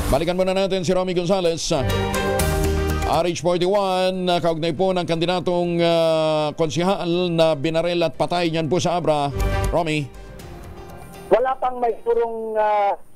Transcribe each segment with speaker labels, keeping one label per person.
Speaker 1: Balikan muna natin si Romy Gonzales. RH41, kaugnay po ng kandidatong konsihal na binaril at patay niyan po sa Abra. Romy?
Speaker 2: Wala pang may turong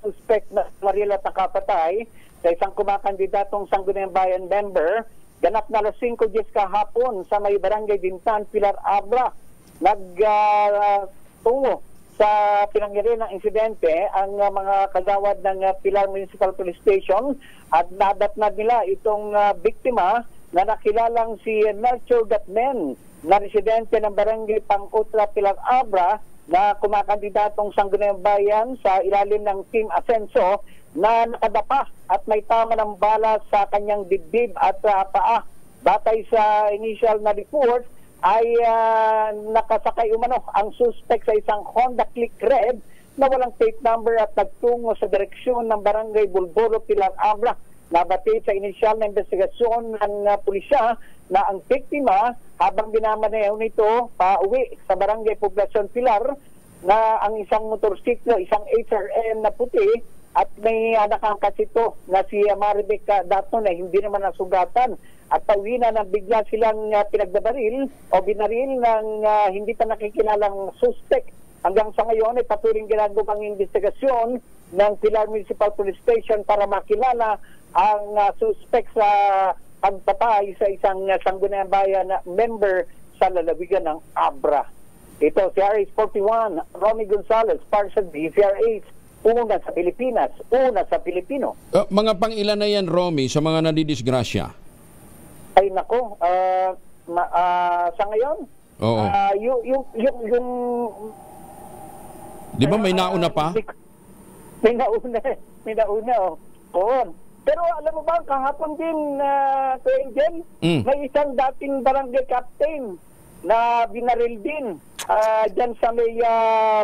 Speaker 2: suspect na baril at nakapatay sa isang kumakandidatong Sangguniang Bayan member. Ganap na alas 5:10 kahapon sa may Barangay Dintan, Pilar Abra. Nagtungo sa pinangyarihan ng insidente ang mga kagawad ng Pilar Municipal Police Station at nadatnad nila itong biktima na nakilalang si Melchor Gatmen na residente ng Barangay Pangkutra, Pilar Abra na kumakandidatong Sangguniang Bayan sa ilalim ng Team Asenso na nakadapa at may tama ng bala sa kanyang dibdib at paa. Batay sa initial na report ay nakasakay umano ang suspect sa isang Honda Click Red na walang plate number at nagtungo sa direksyon ng Barangay Bulboro, Pilar Abra. Nabatid sa inisyal na investigasyon ng pulisya na ang biktima habang binamaneho nito pauwi sa Barangay Poblacion Pilar na ang isang motorsiklo, isang HRN na puti at may nakangkas ito na si Maribek Dato na hindi naman nasugatan at pauwi na nang bigla silang pinagbabaril o binaril ng hindi pa nakikilalang suspect. Hanggang sa ngayon ay patuloy ginagawang investigasyon ng Pilar Municipal Police Station para makilala ang suspect sa pagpatay sa isang Sangguniang Bayan member sa lalawigan ng Abra. Ito si RH41, Romy Gonzales, para sa DZRH. Una sa Pilipinas, una sa Pilipino.
Speaker 1: Mga pang-ilan na yan, Romy, sa mga nadidisgrasya?
Speaker 2: Ay nako, sa ngayon,
Speaker 1: oo.
Speaker 2: Yung
Speaker 1: di ba may nauna pa?
Speaker 2: May nauna, oh. Oo. Pero alam mo ba, kahapon din, Kuya Angel, may isang dating barangay captain na binaril din dyan sa may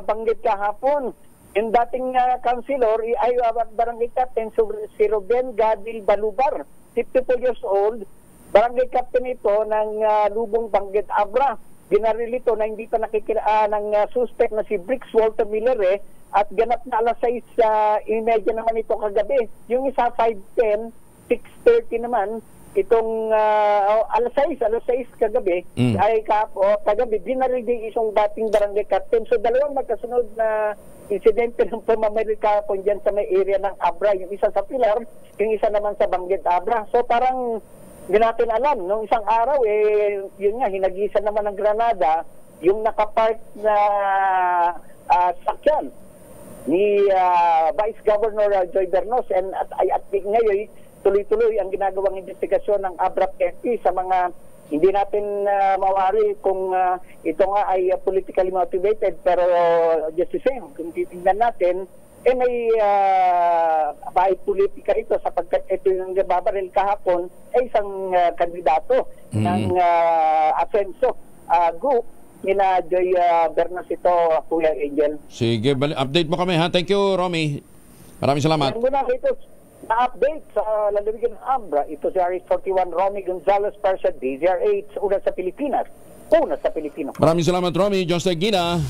Speaker 2: Banggit kahapon. Yung dating councilor ay barangay captain si Ruben Gadil Balubar, 54 years old, barangay captain ito ng Lubong Banggit Abra. Binaril ito na hindi pa nakikita ng suspect na si Brix Walter Miller at ganap na alas 6:30 naman ito kagabi. Yung isa 5:10, 6:30 naman itong alas 6 kagabi ay kagabi binaril din isang dating barangay captain. So dalawang magkasunod na insidente ng pamamaril kahapon dyan sa may area ng Abra. Yung isa sa Pilar, yung isa naman sa Banggit Abra. So parang hindi natin alam, nung isang araw, yun nga, hinagisan naman ng Granada, yung nakapark na sakyan ni Vice Governor Joy Bernos at ngayon, tuloy-tuloy ang ginagawang investigasyon ng Abra PNP sa mga hindi natin mawari kung ito nga ay politically motivated, pero just the same, kung titignan natin, may bahid politika ito sapagkat ito yung nababaril kahapon ay isang kandidato ng Asenso group nila Joy Bernas ito, Kuya Angel.
Speaker 1: Sige, update mo kami ha. Thank you, Romy. Maraming salamat.
Speaker 2: Muna ito na-update sa lalawigan ng Abra. Ito si RH41, Romy Gonzales para sa DZRH, una sa Pilipinas, una sa Pilipino.
Speaker 1: Maraming salamat, Romy. John Stegina.